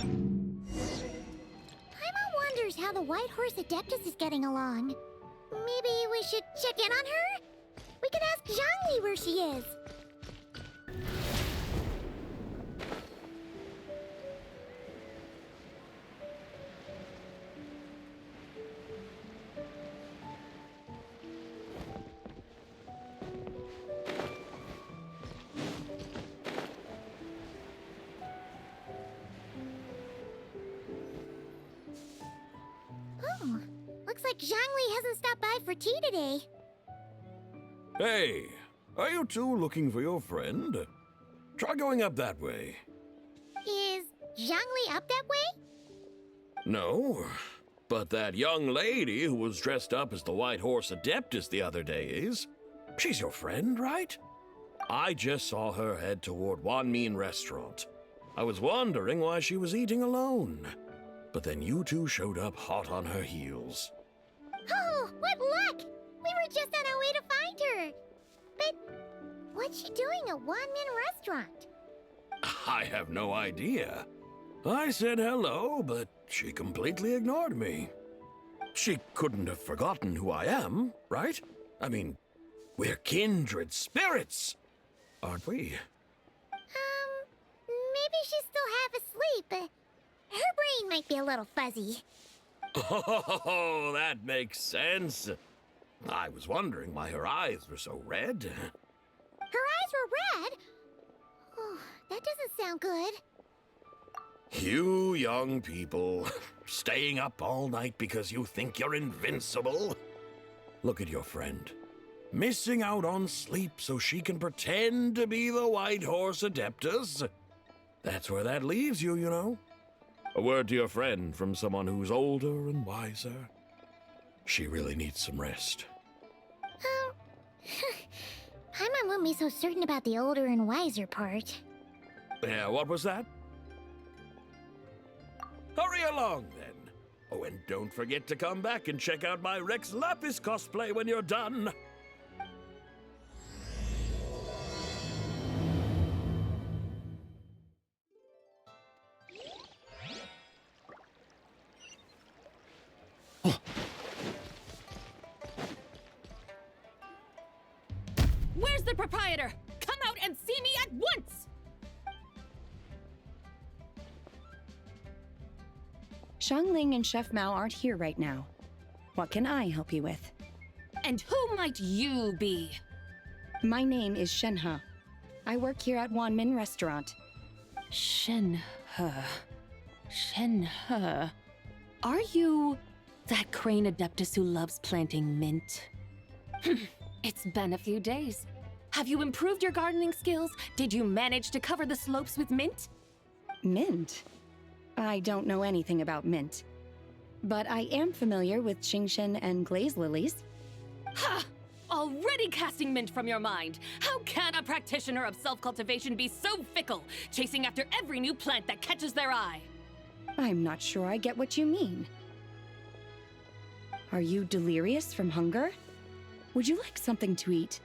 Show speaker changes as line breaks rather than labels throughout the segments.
Paimon wonders how the White Horse Adeptus is getting along. Maybe we should check in on her? We can ask Zhangli where she is. Oh, looks like Zhangli hasn't stopped by for tea today.
Hey, are you two looking for your friend? Try going up that way.
Is Zhangli up that way?
No, but that young lady who was dressed up as the White Horse Adeptus the other day is. She's your friend, right? I just saw her head toward Wanmin Restaurant. I was wondering why she was eating alone. But then you two showed up hot on her heels.
Oh, what luck! We were just on our way to find her. But what's she doing at Wanmin Restaurant?
I have no idea. I said hello, but she completely ignored me. She couldn't have forgotten who I am, right? I mean, we're kindred spirits, aren't we?
Maybe she's still half asleep. Her brain might be a little fuzzy.
Oh, that makes sense. I was wondering why her eyes were so red.
Her eyes were red? Oh, that doesn't sound good.
You young people, staying up all night because you think you're invincible. Look at your friend, missing out on sleep so she can pretend to be the White Horse Adeptus. That's where that leaves you, you know. A word to your friend from someone who's older and wiser. She really needs some rest.
Paimon won't be so certain about the older and wiser part.
Yeah, what was that? Hurry along, then. Oh, and don't forget to come back and check out my Rex Lapis cosplay when you're done.
Where's the proprietor? Come out and see me at once!
Xiangling and Chef Mao aren't here right now. What can I help you with?
And who might you be?
My name is Shenhe. I work here at Wanmin Restaurant.
Shenhe. Shenhe. Are you that crane adeptus who loves planting mint? It's been a few days. Have you improved your gardening skills? Did you manage to cover the slopes with mint?
Mint? I don't know anything about mint. But I am familiar with Qingshen and glaze lilies.
Ha! Already casting mint from your mind. How can a practitioner of self-cultivation be so fickle, chasing after every new plant that catches their eye?
I'm not sure I get what you mean. Are you delirious from hunger? Would you like something to eat?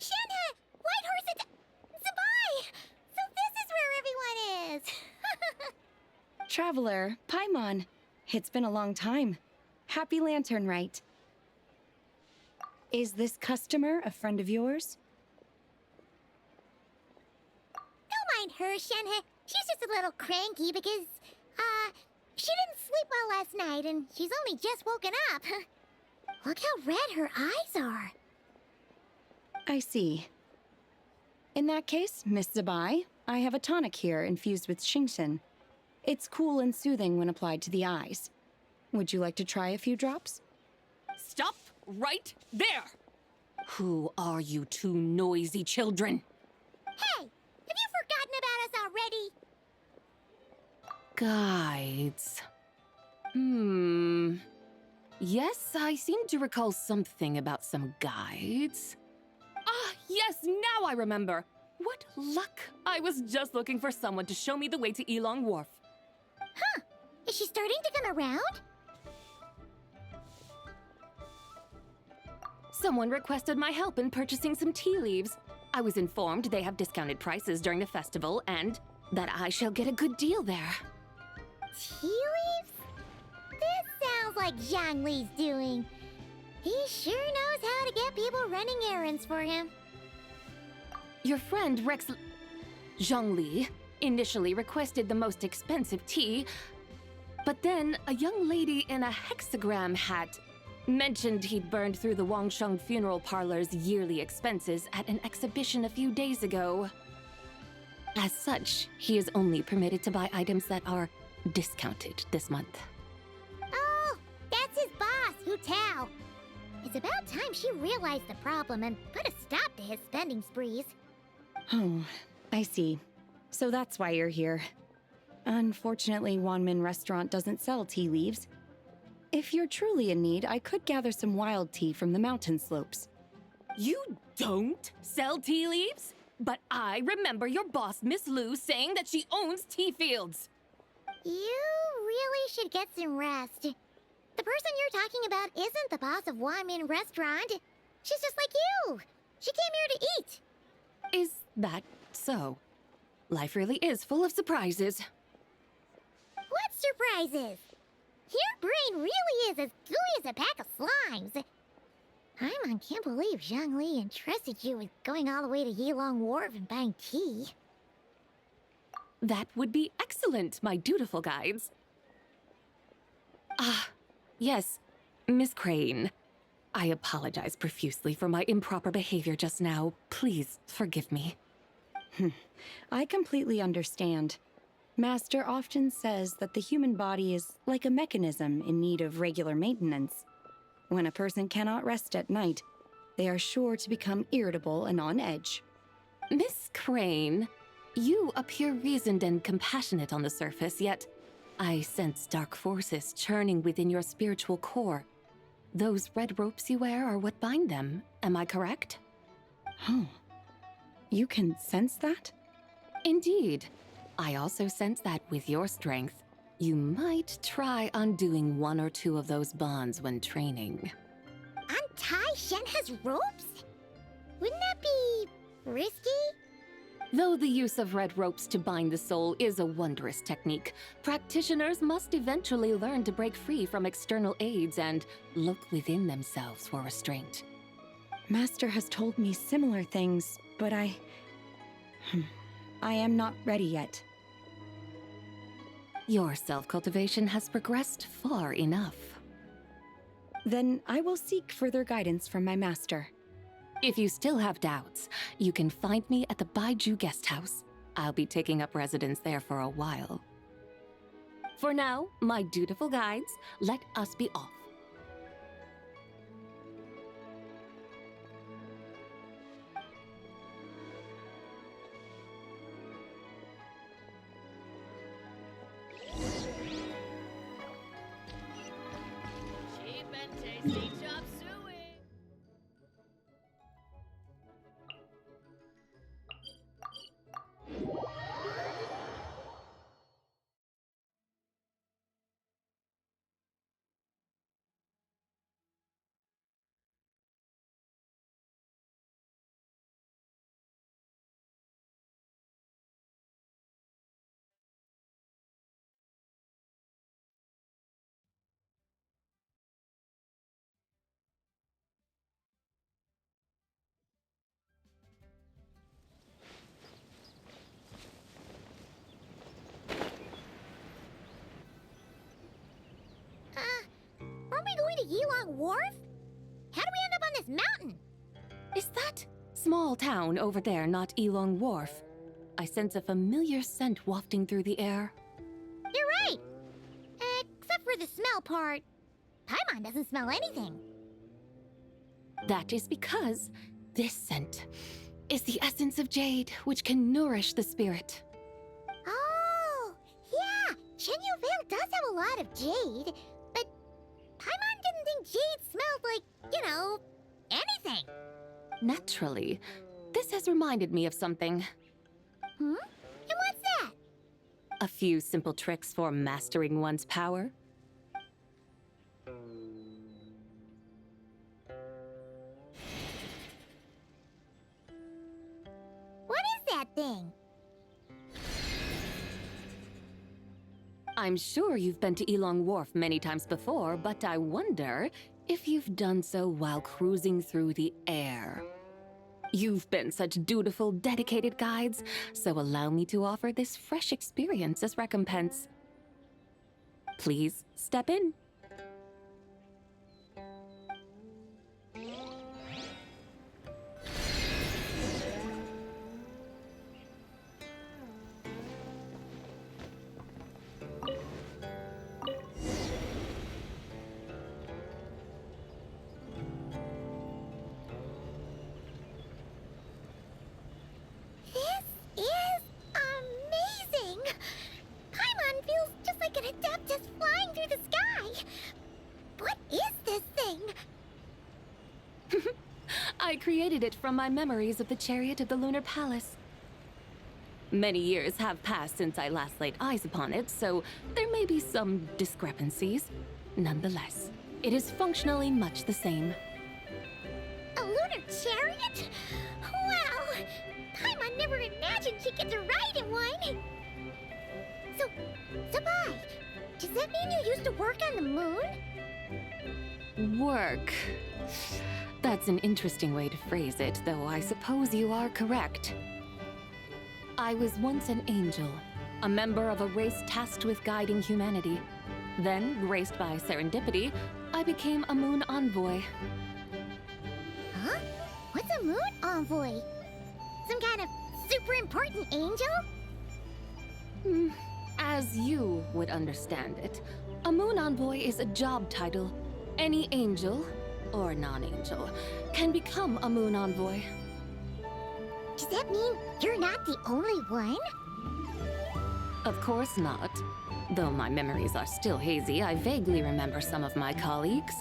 Shenhe! White Horse Zabai! So this is where everyone is!
Traveler, Paimon. It's been a long time. Happy Lanternlit. Is this customer a friend of yours?
Don't mind her, Shenhe. She's just a little cranky because, she didn't sleep well last night and she's only just woken up. Look how red her eyes are.
I see. In that case, Miss Zabai, I have a tonic here infused with Qingshen. It's cool and soothing when applied to the eyes. Would you like to try a few drops?
Stop right there! Who are you two noisy children?
Hey, have you forgotten about us already?
Guides. Yes, I seem to recall something about some guides. Ah, yes, now I remember. What luck! I was just looking for someone to show me the way to Elong Wharf.
Huh. Is she starting to come around?
Someone requested my help in purchasing some tea leaves. I was informed they have discounted prices during the festival and that I shall get a good deal there.
Tea leaves? This sounds like Zhongli's doing. He sure knows how to get people running errands for him.
Your friend Rex Zhongli initially requested the most expensive tea, but then a young lady in a hexagram hat mentioned he'd burned through the Wangsheng funeral parlor's yearly expenses at an exhibition a few days ago. As such, he is only permitted to buy items that are discounted this month.
Oh, that's his boss, Hu Tao. It's about time she realized the problem and put a stop to his spending sprees.
Oh, I see. So that's why you're here. Unfortunately, Wanmin Restaurant doesn't sell tea leaves. If you're truly in need, I could gather some wild tea from the mountain slopes.
You don't sell tea leaves? But I remember your boss, Miss Lu, saying that she owns tea fields.
You really should get some rest. The person you're talking about isn't the boss of Wanmin Restaurant. She's just like you. She came here to eat.
Is that so? Life really is full of surprises.
What surprises? Your brain really is as gooey as a pack of slimes. I can't believe Zhongli entrusted you with going all the way to Yilong Wharf and buying tea.
That would be excellent, my dutiful guides. Ah, yes, Miss Crane. I apologize profusely for my improper behavior just now. Please forgive me.
I completely understand. Master often says that the human body is like a mechanism in need of regular maintenance. When a person cannot rest at night, they are sure to become irritable and on edge.
Miss Crane, you appear reasoned and compassionate on the surface, yet I sense dark forces churning within your spiritual core. Those red ropes you wear are what bind them, am I correct?
Oh, you can sense that?
Indeed. I also sense that with your strength, you might try undoing one or two of those bonds when training.
Untie Shen has ropes? Wouldn't that be risky?
Though the use of red ropes to bind the soul is a wondrous technique, practitioners must eventually learn to break free from external aids and look within themselves for restraint.
Master has told me similar things, but I am not ready yet.
Your self-cultivation has progressed far enough.
Then I will seek further guidance from my master.
If you still have doubts, you can find me at the Baiju Guest House. I'll be taking up residence there for a while. For now, my dutiful guides, let us be off.
Cheap and tasty chop suey.
Aren't we going to Yilong Wharf? How do we end up on this mountain?
Is that small town over there not Yilong Wharf? I sense a familiar scent wafting through the air.
You're right. Except for the smell part. Paimon doesn't smell anything.
That is because this scent is the essence of jade, which can nourish the spirit.
Oh, yeah. Chenyu Vale does have a lot of jade, but Paimon didn't think jade smelled like, anything.
Naturally, this has reminded me of something.
And what's that?
A few simple tricks for mastering one's power. I'm sure you've been to Elong Wharf many times before, but I wonder if you've done so while cruising through the air. You've been such dutiful, dedicated guides, so allow me to offer this fresh experience as recompense. Please step in.
This is amazing! Paimon feels just like an Adeptus flying through the sky. What is this thing?
I created it from my memories of the chariot of the Lunar Palace. Many years have passed since I last laid eyes upon it, so there may be some discrepancies. Nonetheless, it is functionally much the same.
A lunar chariot? Wow! Paimon never imagined she'd get to ride in one! So, Sabai, does that mean you used to work on the moon?
Work. That's an interesting way to phrase it, though I suppose you are correct. I was once an angel, a member of a race tasked with guiding humanity. Then, graced by serendipity, I became a moon envoy.
Huh? What's a moon envoy? Some kind of super important angel?
As you would understand it, a moon envoy is a job title. Any angel, or non-angel, can become a moon envoy.
Does that mean you're not the only one?
Of course not. Though my memories are still hazy, I vaguely remember some of my colleagues.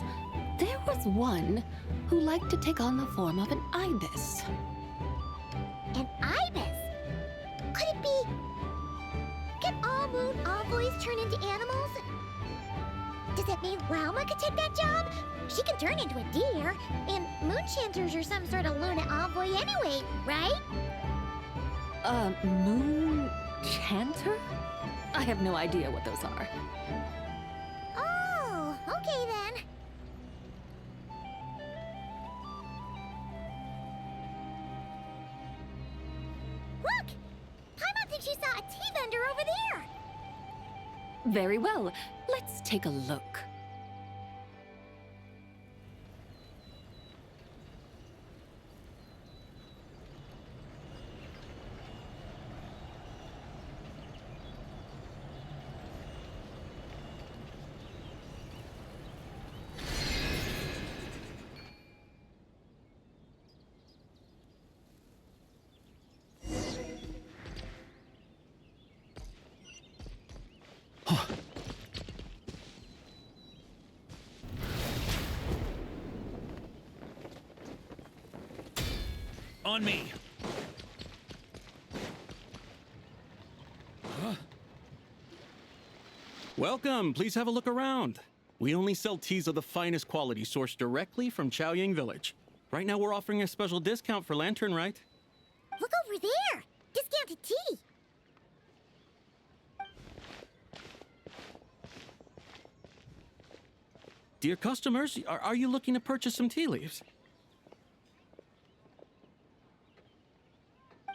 There was one who liked to take on the form of an ibis.
An ibis? Could it be... Can all moon envoys turn into animals? Does that mean Rauma could take that job? She can turn into a deer, and moon chanters are some sort of Luna envoy anyway, right?
Moon chanter? I have no idea what those are.
Oh, okay then. Look! Paimon thinks she saw a tea vendor over there!
Very well, let's take a look.
On me. Welcome. Please have a look around. We only sell teas of the finest quality sourced directly from Chaoyang Village. Right now we're offering a special discount for Lanternlit.
Look over there! Discounted tea!
Dear customers, are you looking to purchase some tea leaves?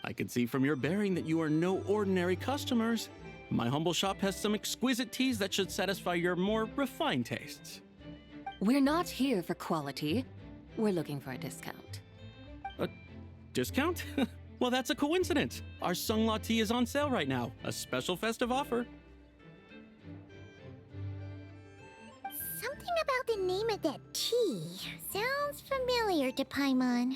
I can see from your bearing that you are no ordinary customers. My humble shop has some exquisite teas that should satisfy your more refined tastes.
We're not here for quality. We're looking for a discount.
A discount? Well, that's a coincidence. Our Sunglaw tea is on sale right now. A special festive offer.
Something about the name of that tea sounds familiar to Paimon.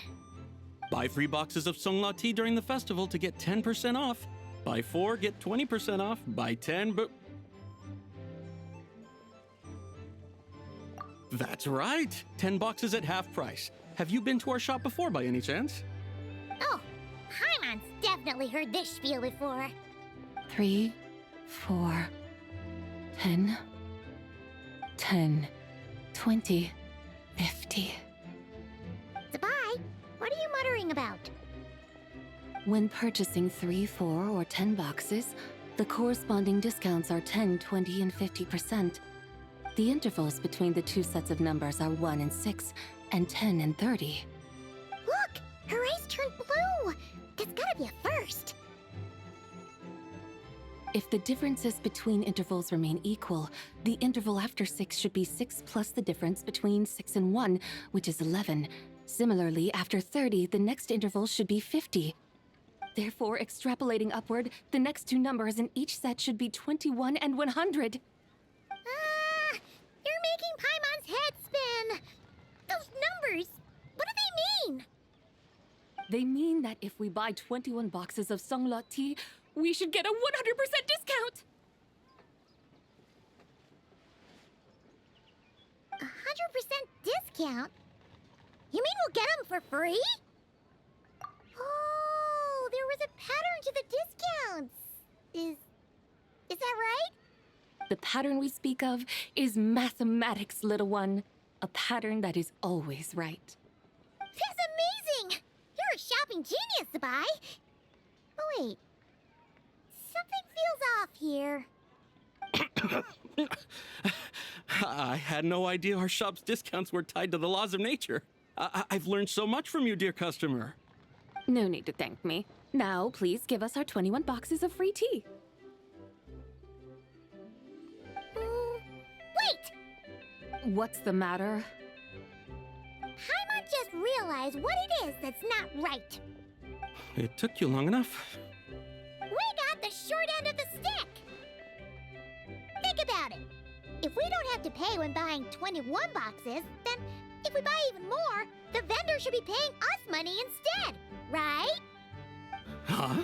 Buy 3 boxes of Sunglaw tea during the festival to get 10% off. Buy 4, get 20% off. Buy 10, but... That's right! 10 boxes at half price. Have you been to our shop before by any chance?
Oh, Paimon's definitely heard this spiel before.
3, 4, 10, 10, 20, 50.
Sabai, what are you muttering about?
When purchasing 3, 4, or 10 boxes, The corresponding discounts are 10, 20, and 50%. The intervals between the two sets of numbers are 1 and 6, and 10 and 30.
Look! Her eyes turned blue! That's gotta be a first.
If the differences between intervals remain equal, the interval after 6 should be 6 plus the difference between 6 and 1, which is 11. Similarly, after 30, the next interval should be 50. Therefore, extrapolating upward, the next two numbers in each set should be 21 and 100.
You're making Paimon's head spin! Those numbers, what do they mean?
They mean that if we buy 21 boxes of Songlot tea, we should get a 100% discount!
100% discount? You mean we'll get them for free? Oh, there was a pattern to the discounts. Is that right?
The pattern we speak of is mathematics, little one. A pattern that is always right.
That's amazing! You're a shopping genius, Sabai. Oh, wait. Something feels off here.
I had no idea our shop's discounts were tied to the laws of nature. I've learned so much from you, dear customer.
No need to thank me. Now, please give us our 21 boxes of free tea.
Wait!
What's the matter?
Paimon just realized what it is that's not right.
It took you long enough.
We got the short end of the stick! Think about it. If we don't have to pay when buying 21 boxes, then if we buy even more, the vendor should be paying us money instead, right?
Huh?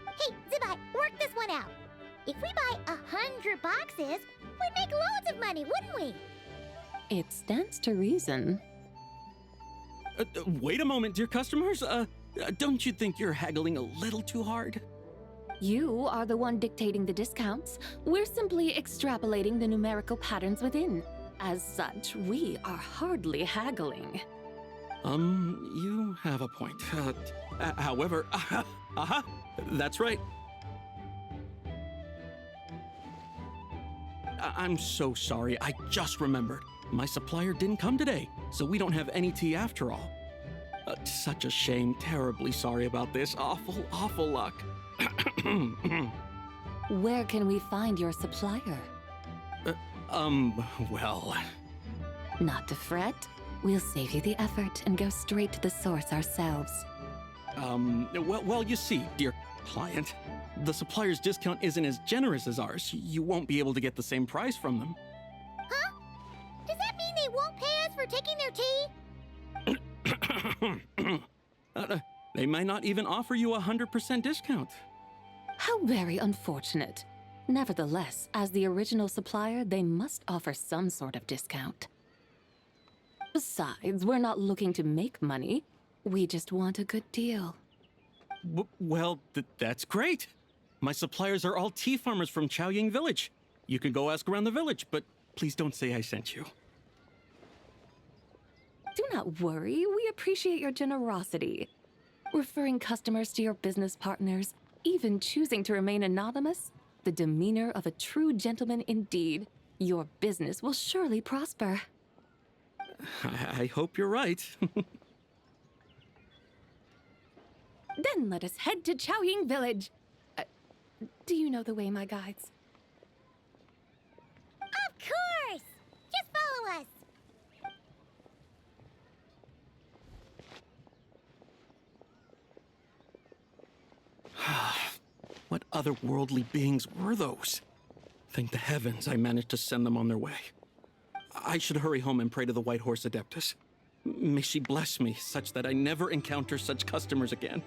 Hey, Zibai, work this one out. If we buy 100 boxes, we'd make loads of money, wouldn't we?
It stands to reason.
Wait a moment, dear customers. Don't you think you're haggling a little too hard?
You are the one dictating the discounts. We're simply extrapolating the numerical patterns within. As such, we are hardly haggling.
You have a point. However, that's right. I'm so sorry. I just remembered. My supplier didn't come today, so we don't have any tea after all. Such a shame. Terribly sorry about this. Awful luck.
Where can we find your supplier?
Well...
Not to fret. We'll save you the effort and go straight to the source ourselves.
Well, you see, dear client, the supplier's discount isn't as generous as ours. You won't be able to get the same price from them.
Huh? Does that mean they won't pay us for taking their tea?
They might not even offer you a 100% discount.
How very unfortunate. Nevertheless, as the original supplier, they must offer some sort of discount. Besides, we're not looking to make money. We just want a good deal.
Well, that's great. My suppliers are all tea farmers from Chaoying Village. You can go ask around the village, but please don't say I sent you.
Do not worry, we appreciate your generosity. Referring customers to your business partners, even choosing to remain anonymous, the demeanor of a true gentleman indeed. Your business will surely prosper.
I hope you're right.
Then let us head to Chaoying Village. Do you know the way, my guides?
Of course! Just follow us!
What otherworldly beings were those? Thank the heavens I managed to send them on their way. I should hurry home and pray to the White Horse Adeptus. May she bless me such that I never encounter such customers again.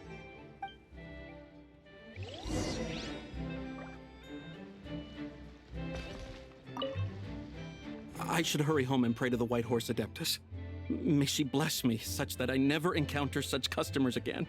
I should hurry home and pray to the White Horse Adeptus. May she bless me such that I never encounter such customers again.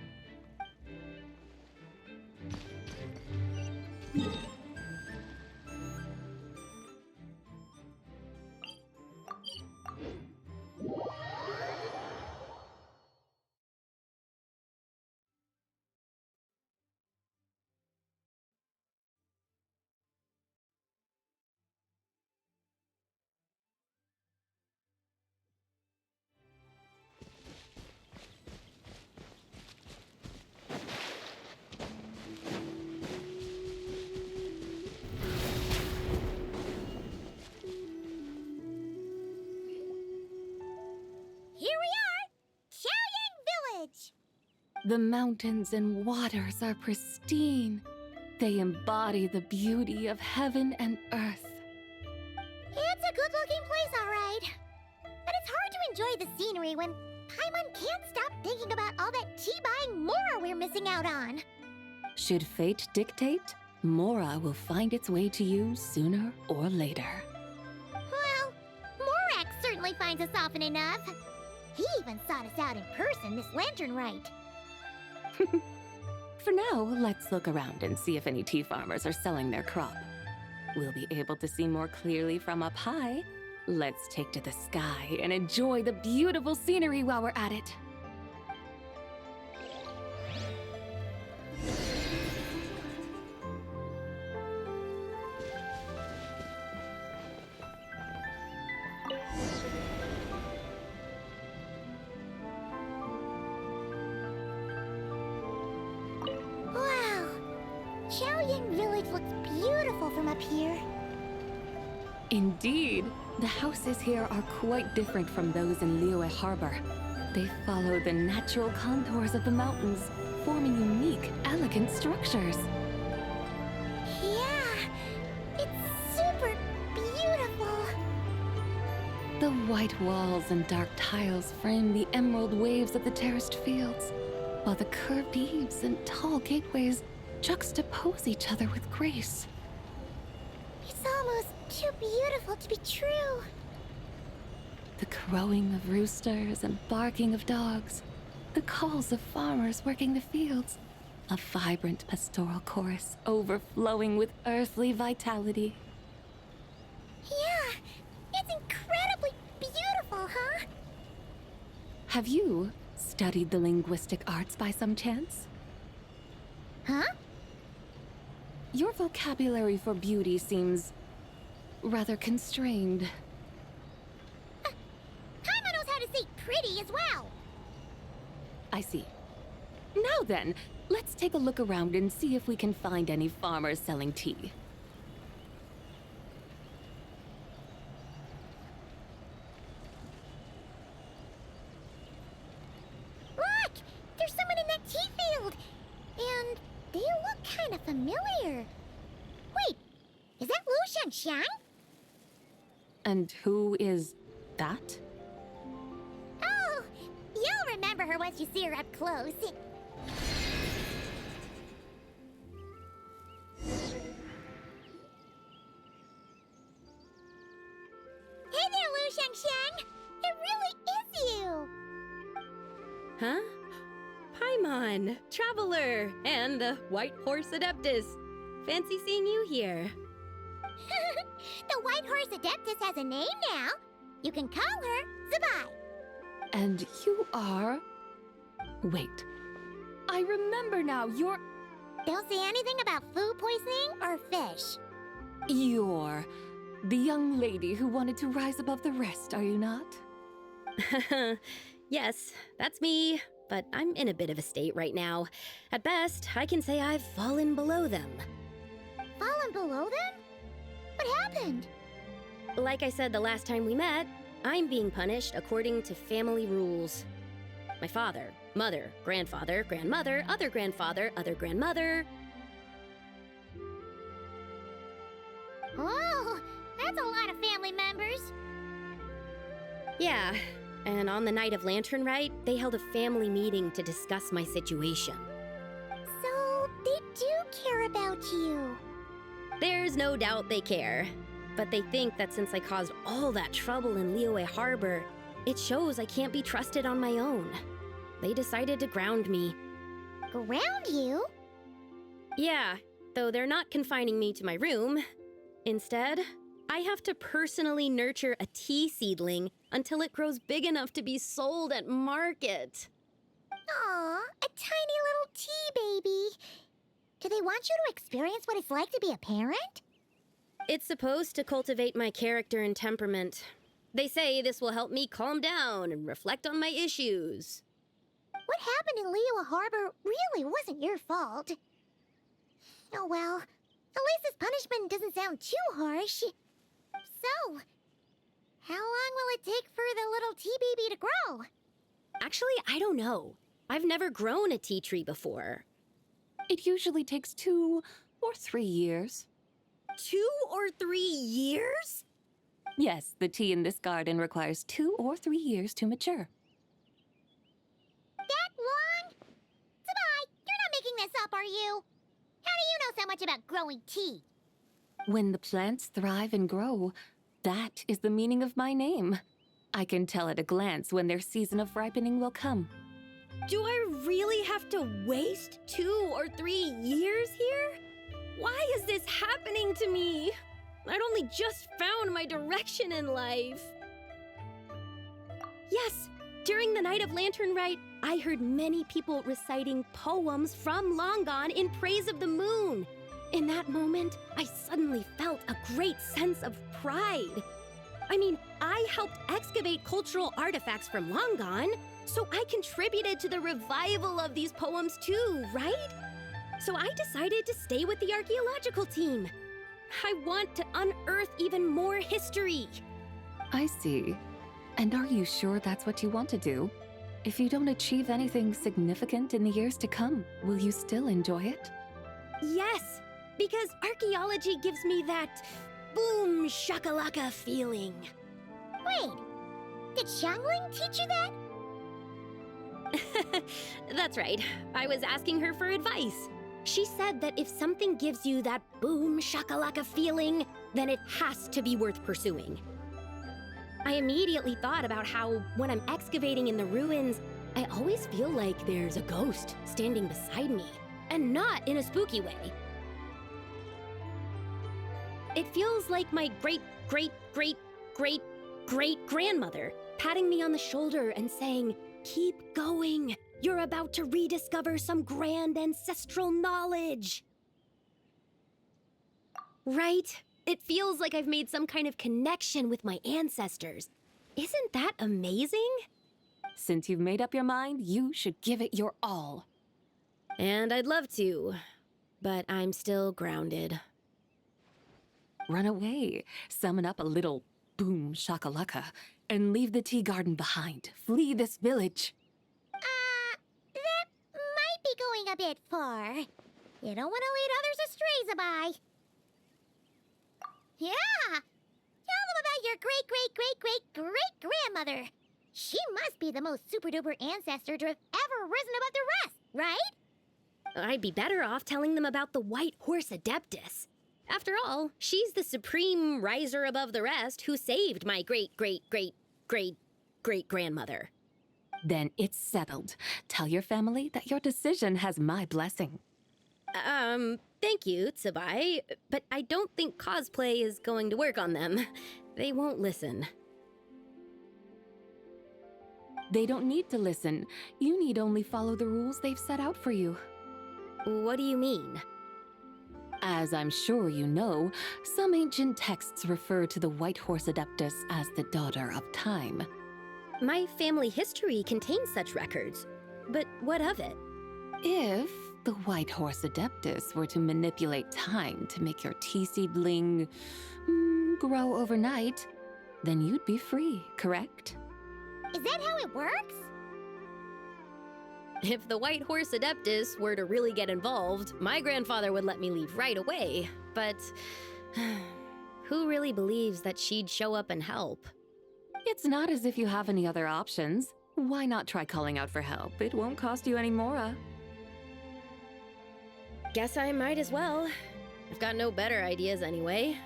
The mountains and waters are pristine. They embody the beauty of heaven and earth.
It's a good-looking place, all right. But it's hard to enjoy the scenery when Paimon can't stop thinking about all that tea-buying Mora we're missing out on.
Should fate dictate, Mora will find its way to you sooner or later.
Well, Morak certainly finds us often enough. He even sought us out in person this Lanternlit.
For now, let's look around and see if any tea farmers are selling their crop. We'll be able to see more clearly from up high. Let's take to the sky and enjoy the beautiful scenery while we're at it.
Wow, Chaoying Village looks beautiful from up here.
Indeed, the houses here are quite different from those in Liyue Harbor. They follow the natural contours of the mountains, forming unique, elegant structures.
Yeah, it's super beautiful.
The white walls and dark tiles frame the emerald waves of the terraced fields, while the curved eaves and tall gateways juxtapose each other with grace.
It's almost too beautiful to be true.
The crowing of roosters and barking of dogs, the calls of farmers working the fields, a vibrant pastoral chorus overflowing with earthly vitality.
Yeah, it's incredibly beautiful, huh?
Have you studied the linguistic arts by some chance?
Huh?
Your vocabulary for beauty seems rather constrained.
Paimon knows how to say pretty as well.
I see. Now then, let's take a look around and see if we can find any farmers selling tea.
Look! There's someone in that tea field! And they look kind of familiar. Wait, is that Lu Xiangxiang?
And who is that?
Oh, you'll remember her once you see her up close. Hey there, Lu Xiangxiang! It really is you!
Huh? Paimon, Traveler, and the White Horse Adeptus. Fancy seeing you here.
The White Horse Adeptus has a name now. You can call her Zabai.
And you are... Wait. I remember now, you're
Don't say anything about food poisoning or fish.
the young lady who wanted to rise above the rest, are you not?
Yes, that's me, but I'm in a bit of a state right now. At best, I can say I've fallen below them.
Fallen below them? What happened?
Like I said the last time we met, I'm being punished according to family rules. My father, mother, grandfather, grandmother, other grandfather, other grandmother.
Oh, that's a lot of family members.
Yeah, and on the night of Lanternlit, they held a family meeting to discuss my situation.
So, they do care about you.
There's no doubt they care. But they think that since I caused all that trouble in Liyue Harbor, it shows I can't be trusted on my own. They decided to ground me.
Ground you?
Yeah, though they're not confining me to my room. Instead, I have to personally nurture a tea seedling until it grows big enough to be sold at market.
Aw, a tiny little tea baby. Do they want you to experience what it's like to be a parent?
It's supposed to cultivate my character and temperament. They say this will help me calm down and reflect on my issues.
What happened in Liyue Harbor really wasn't your fault. Oh well, at least this punishment doesn't sound too harsh. So, how long will it take for the little tea baby to grow?
Actually, I don't know. I've never grown a tea tree before.
It usually takes 2 or 3 years.
2 or 3 years?
Yes, the tea in this garden requires 2 or 3 years to mature.
That long? Sabai, you're not making this up, are you? How do you know so much about growing tea?
When the plants thrive and grow, that is the meaning of my name. I can tell at a glance when their season of ripening will come.
Do I really have to waste 2 or 3 years here? Why is this happening to me? I'd only just found my direction in life. Yes, during the night of Lanternlit, I heard many people reciting poems from long gone in praise of the moon. In that moment, I suddenly felt a great sense of pride. I mean, I helped excavate cultural artifacts from long gone, so I contributed to the revival of these poems too, right? So I decided to stay with the archaeological team. I want to unearth even more history.
I see. And are you sure that's what you want to do? If you don't achieve anything significant in the years to come, will you still enjoy it?
Yes, because archaeology gives me that boom shakalaka feeling.
Wait, did Xiangling teach you that?
That's right. I was asking her for advice. She said that if something gives you that boom shakalaka feeling, then it has to be worth pursuing. I immediately thought about how, when I'm excavating in the ruins, I always feel like there's a ghost standing beside me, and not in a spooky way. It feels like my great-great-great-great-great-grandmother patting me on the shoulder and saying, "Keep going. You're about to rediscover some grand ancestral knowledge." Right? It feels like I've made some kind of connection with my ancestors. Isn't that amazing?
Since you've made up your mind, you should give it your all.
And I'd love to, but I'm still grounded.
Run away, summon up a little boom shakalaka, and leave the tea garden behind. Flee this village.
That might be going a bit far. You don't want to lead others astray, Sabai. Yeah! Tell them about your great-great-great-great-great-grandmother. She must be the most super-duper ancestor to have ever risen above the rest, right?
I'd be better off telling them about the White Horse Adeptus. After all, she's the supreme riser above the rest who saved my great-great-great-great-great-grandmother.
Then it's settled. Tell your family that your decision has my blessing.
Thank you, Tsubai, but I don't think cosplay is going to work on them. They won't listen.
They don't need to listen. You need only follow the rules they've set out for you.
What do you mean?
As I'm sure you know, some ancient texts refer to the White Horse Adeptus as the Daughter of Time.
My family history contains such records, but what of it?
If the White Horse Adeptus were to manipulate time to make your tea seedling grow overnight, then you'd be free, correct?
Is that how it works?
If the White Horse Adeptus were to really get involved, my grandfather would let me leave right away, but who really believes that she'd show up and help?
It's not as if you have any other options. Why not try calling out for help? It won't cost you any more.
Guess I might as well. I've got no better ideas anyway.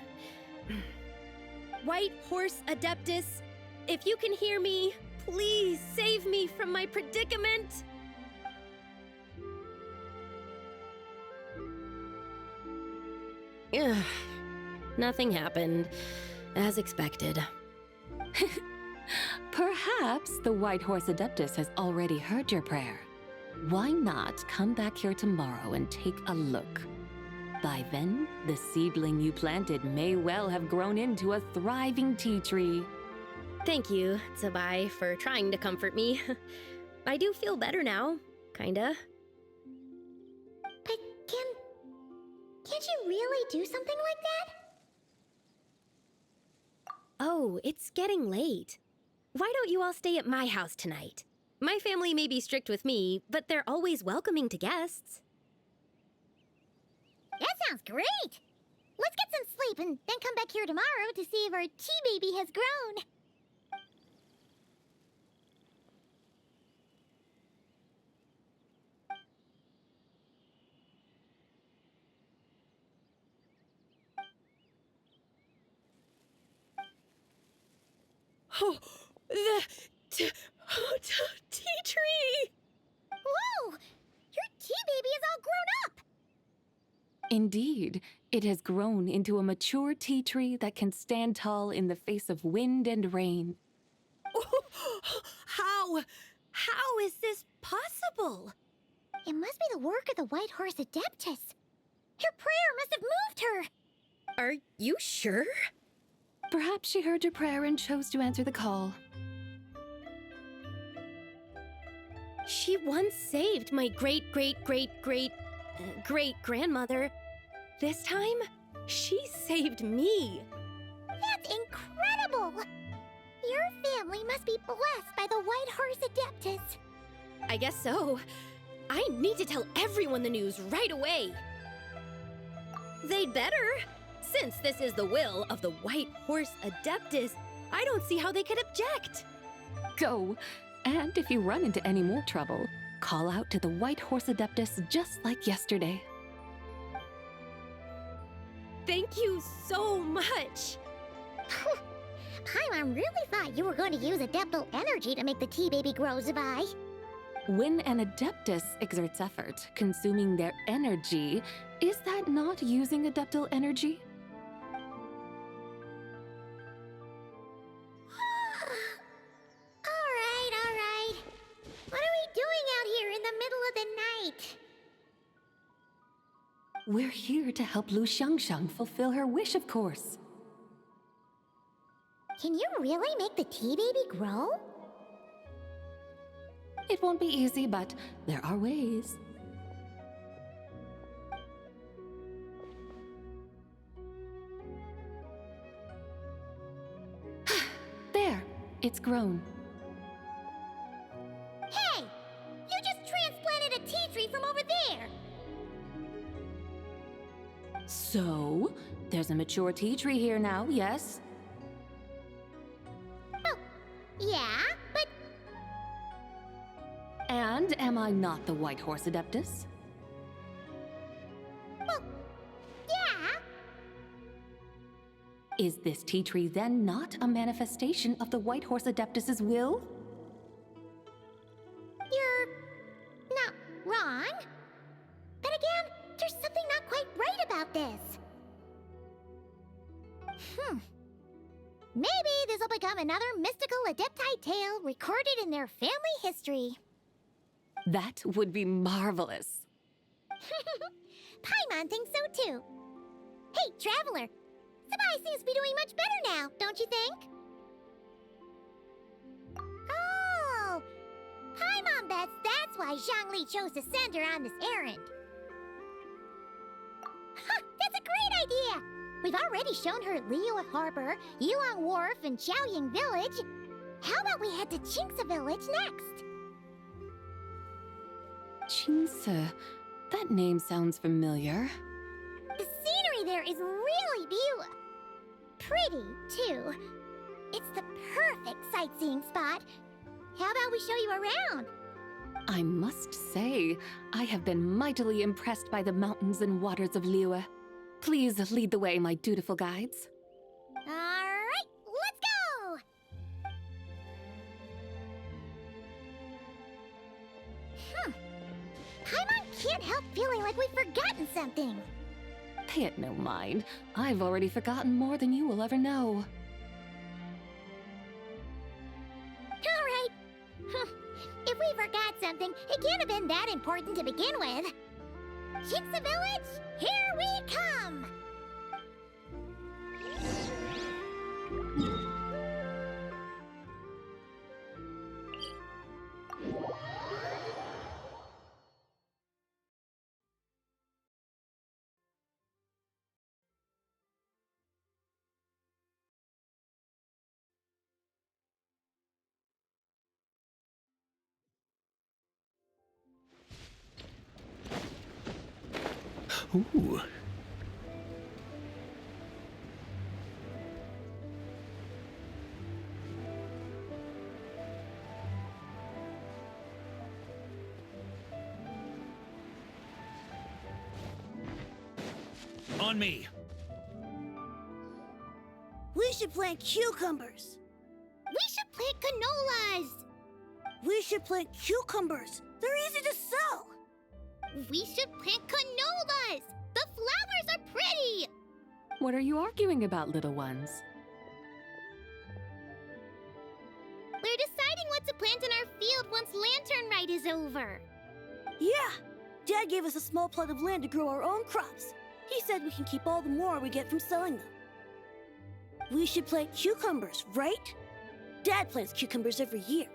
White Horse Adeptus, if you can hear me, please save me from my predicament! Ugh. Nothing happened, as expected.
Perhaps the White Horse Adeptus has already heard your prayer. Why not come back here tomorrow and take a look? By then, the seedling you planted may well have grown into a thriving tea tree.
Thank you, Tsubai, for trying to comfort me. I do feel better now, kinda.
But can't you really do something like that?
Oh, it's getting late. Why don't you all stay at my house tonight? My family may be strict with me, but they're always welcoming to guests.
That sounds great! Let's get some sleep and then come back here tomorrow to see if our tea baby has grown.
Oh, the tea tree!
Whoa! Your tea baby is all grown up!
Indeed, it has grown into a mature tea tree that can stand tall in the face of wind and rain.
How is this possible?
It must be the work of the White Horse Adeptus. Your prayer must have moved her!
Are you sure?
Perhaps she heard your prayer and chose to answer the call.
She once saved my great-great-great-great-great-grandmother. This time, she saved me.
That's incredible! Your family must be blessed by the White Horse Adeptus.
I guess so. I need to tell everyone the news right away. They'd better. Since this is the will of the White Horse Adeptus, I don't see how they could object.
Go! And if you run into any more trouble, call out to the White Horse Adeptus just like yesterday.
Thank you so much.
Paimon really thought you were going to use Adeptal energy to make the tea baby grow, Zabai.
When an Adeptus exerts effort, consuming their energy, is that not using Adeptal energy?
All right. What are we doing out here in the middle of the night?
We're here to help Lu Xiangxiang fulfill her wish, of course.
Can you really make the tea baby grow?
It won't be easy, but there are ways. There, it's grown.
Hey! You just transplanted a tea tree from over there!
So, there's a mature tea tree here now, yes?
Oh, yeah, but
And am I not the White Horse Adeptus?
well, yeah.
Is this tea tree then not a manifestation of the White Horse Adeptus's will?
You're not wrong. But again, there's something not quite right about this. Maybe this will become another mystical Adepti tale recorded in their family history.
That would be marvelous.
Paimon thinks so too. Hey, Traveler! Sabai seems to be doing much better now, don't you think? Oh! Paimon bets that's why Zhongli chose to send her on this errand. That's a great idea! We've already shown her Liyue Harbor, Yulong Wharf, and Xiaoying Village. How about we head to Qingce Village next?
Qingce, that name sounds familiar.
The scenery there is really pretty, too. It's the perfect sightseeing spot. How about we show you around?
I must say, I have been mightily impressed by the mountains and waters of Liyue. Please lead the way, my dutiful guides.
All right, let's go! Paimon can't help feeling like we've forgotten something.
Pay it no mind. I've already forgotten more than you will ever know.
All right. If we forgot something, it can't have been that important to begin with. Qingce Village, here we come!
Ooh.
On me.
We should plant cucumbers.
We should plant canolas.
We should plant cucumbers. They're easy to sell.
We should plant canolas. The flowers are pretty.
What are you arguing about, little ones?
We're deciding what to plant in our field once Lanternlit is over.
Yeah. Dad gave us a small plot of land to grow our own crops. He said we can keep all the more we get from selling them. We should plant cucumbers, right? Dad plants cucumbers every year.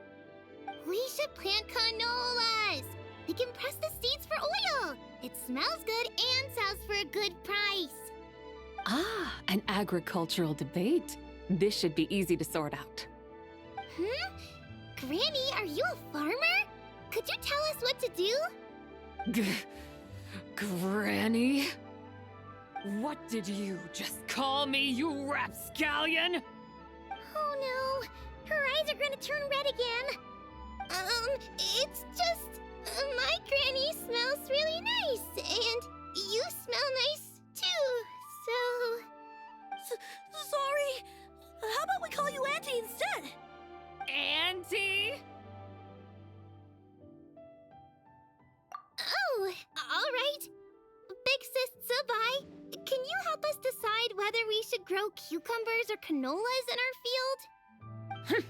We should plant canolas. We can press the seeds for oil. It smells good and sells for a good price.
Ah, an agricultural debate. This should be easy to sort out.
Granny, are you a farmer? Could you tell us what to do?
Granny? What did you just call me, you rapscallion?
Oh no, her eyes are gonna turn red again. It's just, my granny smells really nice, and you smell nice too, so...
Sorry. How about we call you Auntie instead?
Auntie?
Oh, all right. Big Sis Zubai, can you help us decide whether we should grow cucumbers or canolas in our field?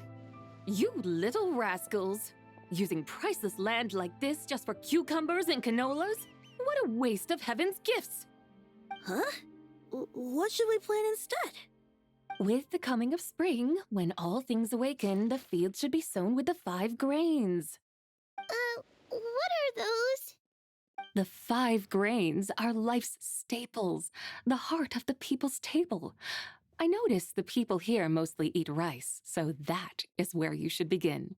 You little rascals. Using priceless land like this just for cucumbers and canolas? What a waste of heaven's gifts!
Huh? What should we plant instead?
With the coming of spring, when all things awaken, the field should be sown with the 5 grains.
What are those?
The 5 grains are life's staples, the heart of the people's table. I notice the people here mostly eat rice, so that is where you should begin.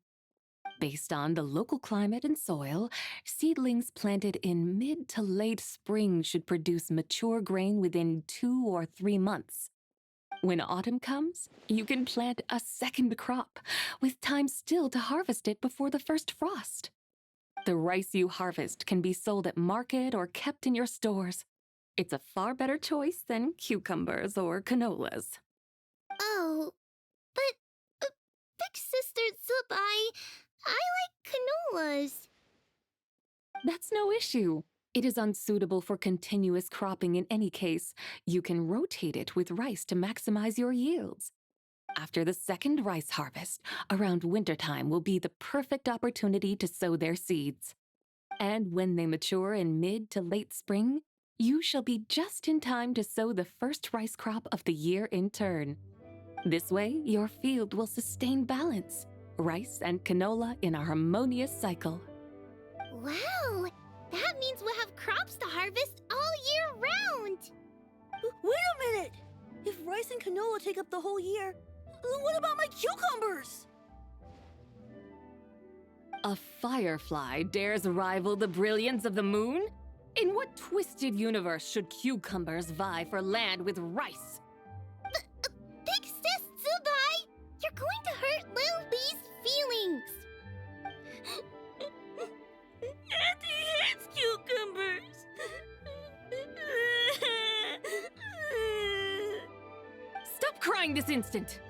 Based on the local climate and soil, seedlings planted in mid to late spring should produce mature grain within 2 or 3 months. When autumn comes, you can plant a second crop, with time still to harvest it before the first frost. The rice you harvest can be sold at market or kept in your stores. It's a far better choice than cucumbers or canolas.
Oh, but Big Sister Zubai, I like canolas.
That's no issue. It is unsuitable for continuous cropping in any case. You can rotate it with rice to maximize your yields. After the second rice harvest, around wintertime will be the perfect opportunity to sow their seeds. And when they mature in mid to late spring, you shall be just in time to sow the first rice crop of the year in turn. This way, your field will sustain balance, rice and canola in a harmonious cycle.
Wow, that means we'll have crops to harvest all year round.
Wait a minute! If rice and canola take up the whole year, what about my cucumbers?
A firefly dares rival the brilliance of the moon? In what twisted universe should cucumbers vie for land with rice?
Big Sis Zubai, you're going to hurt Lil Bee's feelings.
Auntie hates cucumbers.
Stop crying this instant!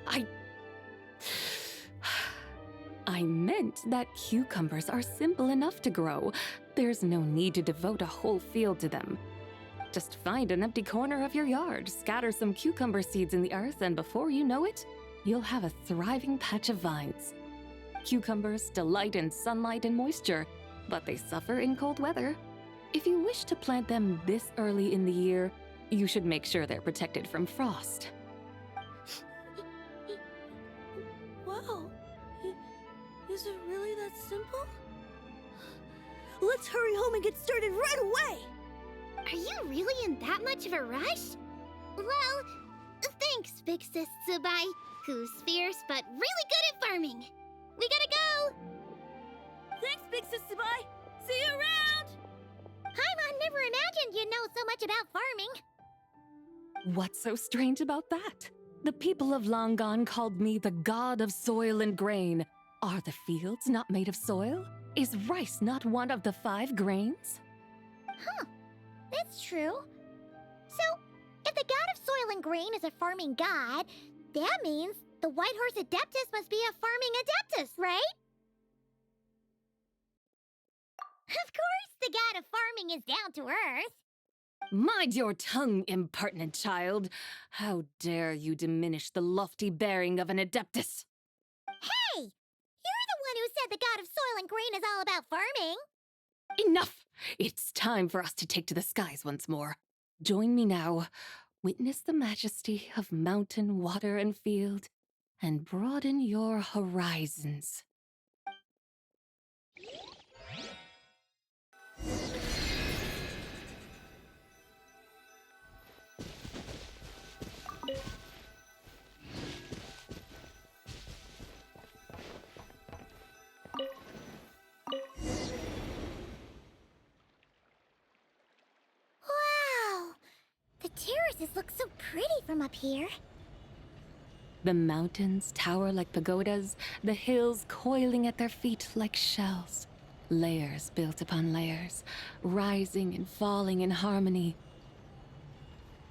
I meant that cucumbers are simple enough to grow. There's no need to devote a whole field to them. Just find an empty corner of your yard, scatter some cucumber seeds in the earth, and before you know it, you'll have a thriving patch of vines. Cucumbers delight in sunlight and moisture, but they suffer in cold weather. If you wish to plant them this early in the year, you should make sure they're protected from frost.
Wow. Is it really that simple? Let's hurry home and get started right away!
Are you really in that much of a rush? Well, thanks, Big Sis Zubai, who's fierce but really good at farming. We gotta go!
Thanks, Big Sis Zubai! See you around!
Paimon never imagined you'd know so much about farming.
What's so strange about that? The people of Long Gone called me the god of soil and grain. Are the fields not made of soil? Is rice not one of the 5 grains?
Huh, that's true. So, if the god of soil and grain is a farming god, that means the White Horse Adeptus must be a farming adeptus, right? Of course, the god of farming is down to earth.
Mind your tongue, impertinent child. How dare you diminish the lofty bearing of an adeptus?
Hey! You're the one who said the god of soil and grain is all about farming.
Enough! It's time for us to take to the skies once more. Join me now. Witness the majesty of mountain, water, and field, and broaden your horizons.
Wow! The terraces look so pretty from up here.
The mountains tower like pagodas, the hills coiling at their feet like shells. Layers built upon layers, rising and falling in harmony.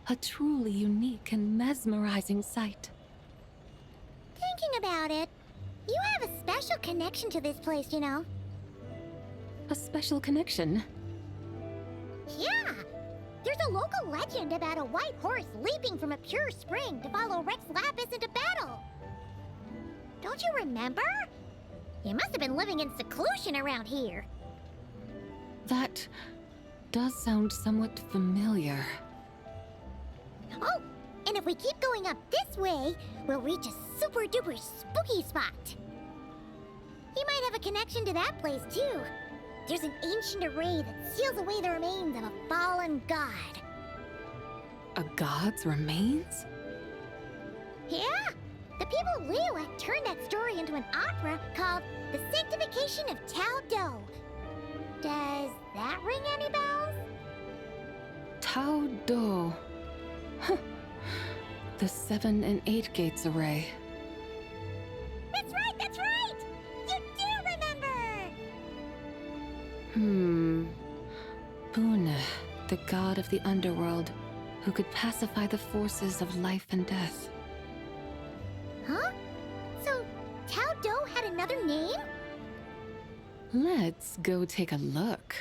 A truly unique and mesmerizing sight.
Thinking about it, you have a special connection to this place, you know.
A special connection.
Yeah! There's a local legend about a white horse leaping from a pure spring to follow Rex Lapis into battle. Don't you remember? You must have been living in seclusion around here.
That does sound somewhat familiar.
Oh, and if we keep going up this way, we'll reach a super duper spooky spot. You might have a connection to that place too. There's an ancient array that seals away the remains of a fallen god.
A god's remains?
Yeah, the people Liyue turned that story into an opera called The Sanctification of Tao Do. Does that ring any bells?
Tao Do. Huh. The 7 and 8 gates array.
That's right, that's right! You do remember!
Buna, the god of the underworld, who could pacify the forces of life and death.
Huh? So, Tao Do had another name?
Let's go take a look.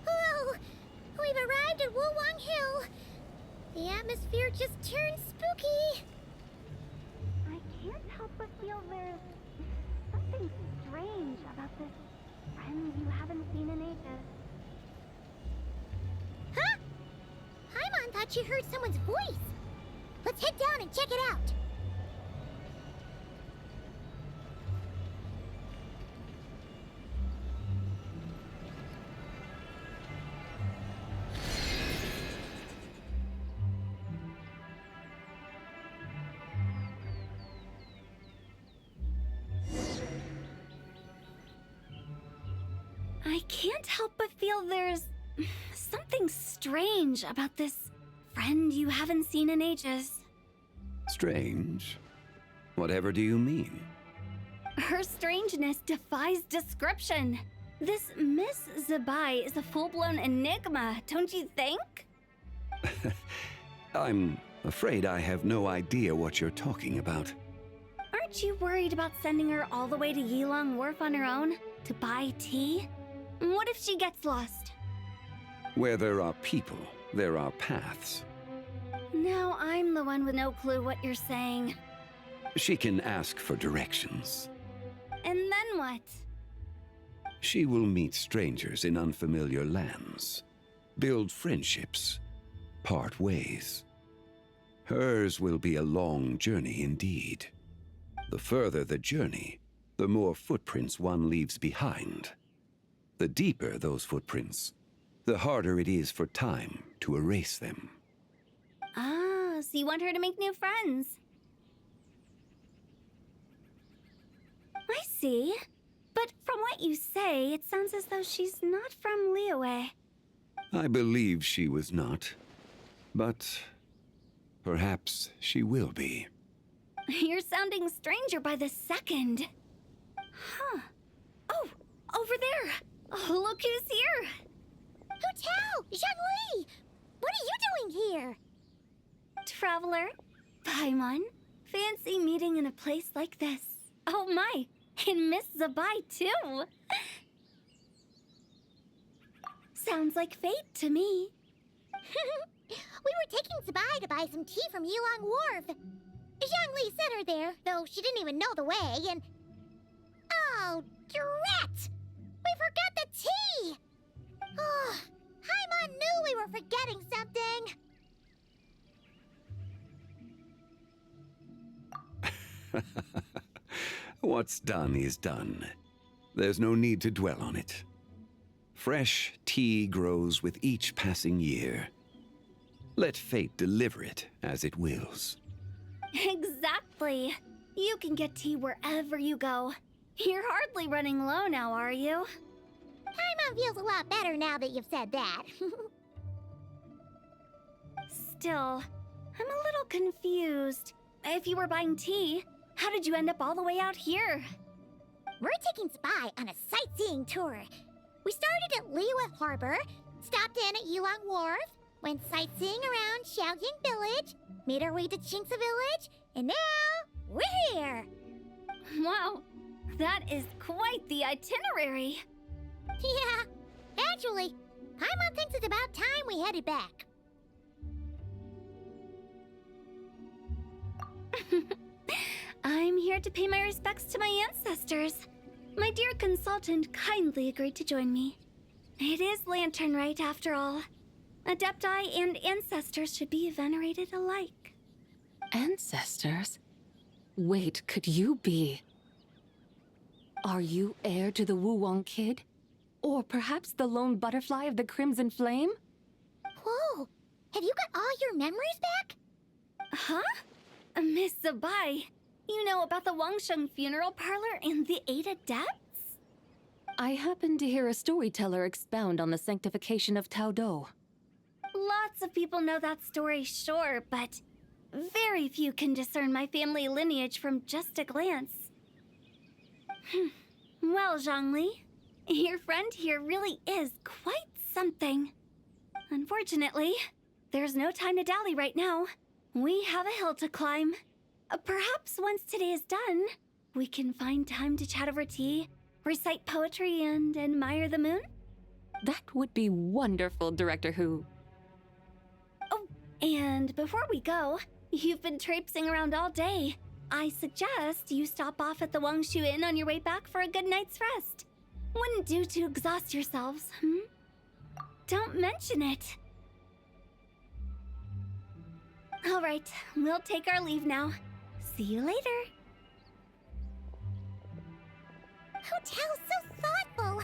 Whoa! We've arrived at Wulwang Hill. The atmosphere just turned spooky.
I can't help but feel there's something strange about this friend you haven't seen in ages.
Huh? Paimon thought she heard someone's voice. Let's head down and check it out.
I can't help but feel there's something strange about this friend you haven't seen in ages.
Strange? Whatever do you mean?
Her strangeness defies description. This Miss Zabai is a full-blown enigma, don't you think?
I'm afraid I have no idea what you're talking about.
Aren't you worried about sending her all the way to Yilong Wharf on her own to buy tea? What if she gets lost?
Where there are people, there are paths.
Now I'm the one with no clue what you're saying.
She can ask for directions.
And then what?
She will meet strangers in unfamiliar lands, build friendships, part ways. Hers will be a long journey indeed. The further the journey, the more footprints one leaves behind. The deeper those footprints, the harder it is for time to erase them.
Ah, so you want her to make new friends. I see. But from what you say, it sounds as though she's not from Liyue.
I believe she was not, but perhaps she will be.
You're sounding stranger by the second. Huh. Oh, over there. Oh, look who's here.
Hu Tao! Zhongli! What are you doing here?
Traveler, Paimon, fancy meeting in a place like this. Oh my, and Miss Zabai too. Sounds like fate to me.
We were taking Zabai to buy some tea from Yulong Wharf. Zhongli sent her there, though she didn't even know the way, and... Oh, drat! We forgot the tea! Oh, Paimon knew we were forgetting something.
What's done is done. There's no need to dwell on it. Fresh tea grows with each passing year. Let fate deliver it as it wills.
Exactly. You can get tea wherever you go. You're hardly running low now, are you?
Paimon feels a lot better now that you've said that.
Still, I'm a little confused. If you were buying tea, how did you end up all the way out here?
We're taking Spy on a sightseeing tour. We started at Liyue Harbor, stopped in at Yulong Wharf, went sightseeing around Xiaoying Village, made our way to Qingce Village, and now we're here.
Wow, that is quite the itinerary.
Yeah, actually, Paimon thinks it's about time we headed back.
I'm here to pay my respects to my ancestors. My dear consultant kindly agreed to join me. It is Lanternlit, after all. Adepti and ancestors should be venerated alike.
Ancestors? Wait, could you be... Are you heir to the Wuwang Kid? Or perhaps the lone butterfly of the Crimson Flame?
Whoa, have you got all your memories back?
Huh? Miss Zabai, you know about the Wangsheng funeral parlor and the 8 adepts?
I happened to hear a storyteller expound on the sanctification of Taodo.
Lots of people know that story, sure, but very few can discern my family lineage from just a glance. Well, Zhongli, your friend here really is quite something. Unfortunately, there's no time to dally right now. We have a hill to climb. Perhaps once today is done, we can find time to chat over tea, recite poetry, and admire the moon?
That would be wonderful, Director Hu.
Oh, and before we go, you've been traipsing around all day. I suggest you stop off at the Wangshu Inn on your way back for a good night's rest. Wouldn't do to exhaust yourselves, Don't mention it. All right, we'll take our leave now. See you later.
Hu Tao's so thoughtful.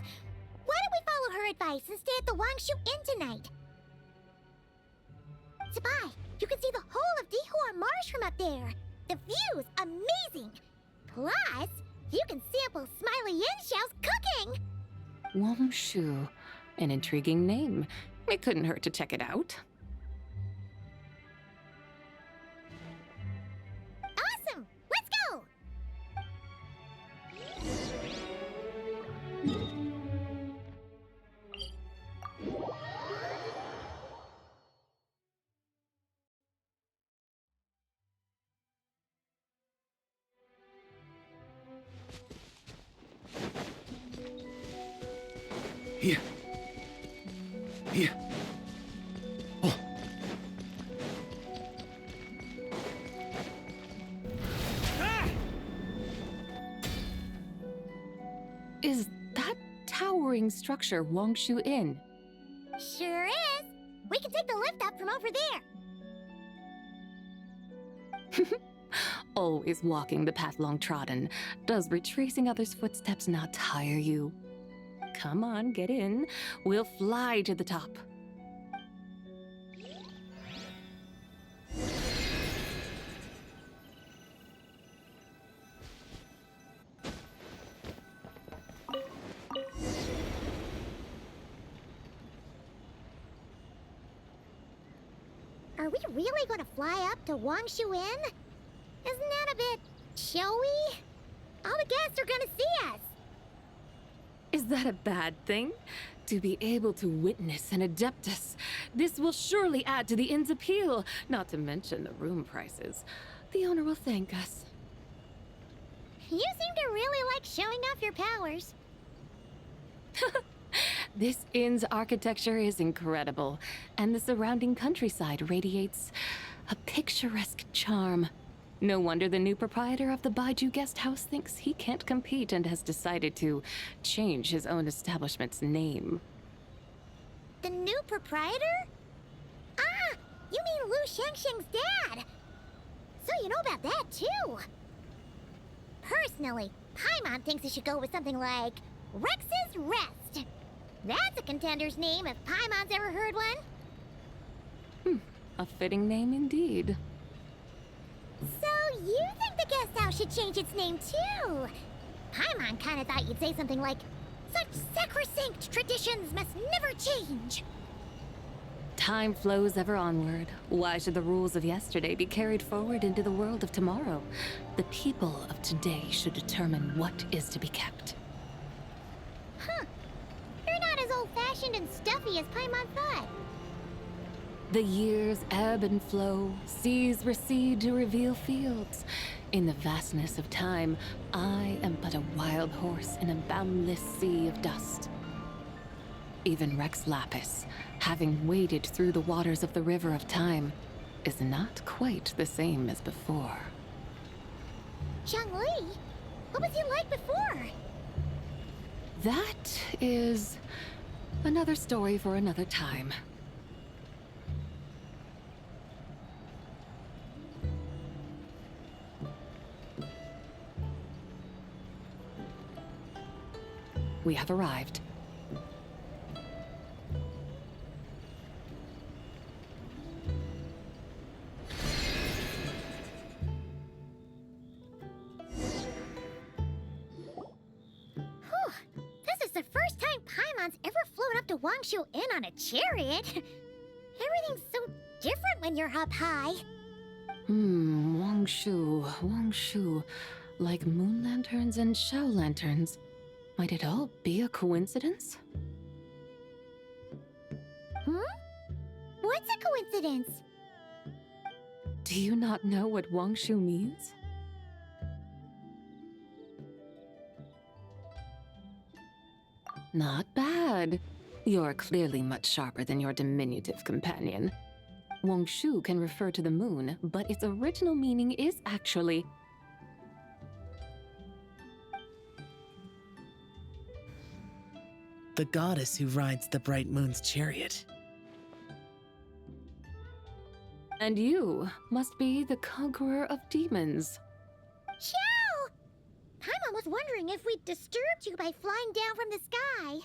Why don't we follow her advice and stay at the Wangshu Inn tonight? Zabai, you can see the whole of Dihua Marsh from up there. The view's amazing. Plus, you can sample Smiley Yinxiao's cooking.
Wangshu. An intriguing name. It couldn't hurt to check it out.
Awesome! Let's go!
Here. Here. Oh.
Is that towering structure Wangshu Inn?
Sure is. We can take the lift up from over there.
Always walking the path long trodden. Does retracing others' footsteps not tire you? Come on, get in. We'll fly to the top.
Are we really gonna fly up to Wangshu Inn? Isn't that a bit showy? All the guests are gonna see us.
Is that a bad thing? To be able to witness an Adeptus. This will surely add to the inn's appeal, not to mention the room prices. The owner will thank us.
You seem to really like showing off your powers.
This inn's architecture is incredible, and the surrounding countryside radiates a picturesque charm. No wonder the new proprietor of the Baiju guest house thinks he can't compete and has decided to change his own establishment's name.
The new proprietor? Ah, you mean Lu Shengsheng's dad. So you know about that too. Personally, Paimon thinks it should go with something like Rex's Rest. That's a contender's name if Paimon's ever heard one.
A fitting name indeed.
So you think the guest house should change its name too? Paimon kinda thought you'd say something like, such sacrosanct traditions must never change.
Time flows ever onward. Why should the rules of yesterday be carried forward into the world of tomorrow? The people of today should determine what is to be kept.
Huh. You're not as old-fashioned and stuffy as Paimon thought.
The years ebb and flow, seas recede to reveal fields. In the vastness of time, I am but a wild horse in a boundless sea of dust. Even Rex Lapis, having waded through the waters of the river of time, is not quite the same as before.
Zhongli? What was he like before?
That is another story for another time. We have arrived.
This is the first time Paimon's ever flown up to Wangshu Inn on a chariot. Everything's so different when you're up high.
Wangshu. Like moon lanterns and Shao lanterns. Might it all be a coincidence?
What's a coincidence?
Do you not know what Wangshu means? Not bad. You're clearly much sharper than your diminutive companion. Wangshu can refer to the moon, but its original meaning is actually
the goddess who rides the bright moon's chariot.
And you must be the conqueror of demons.
Xiao! Paimon was wondering if we'd disturbed you by flying down from the sky.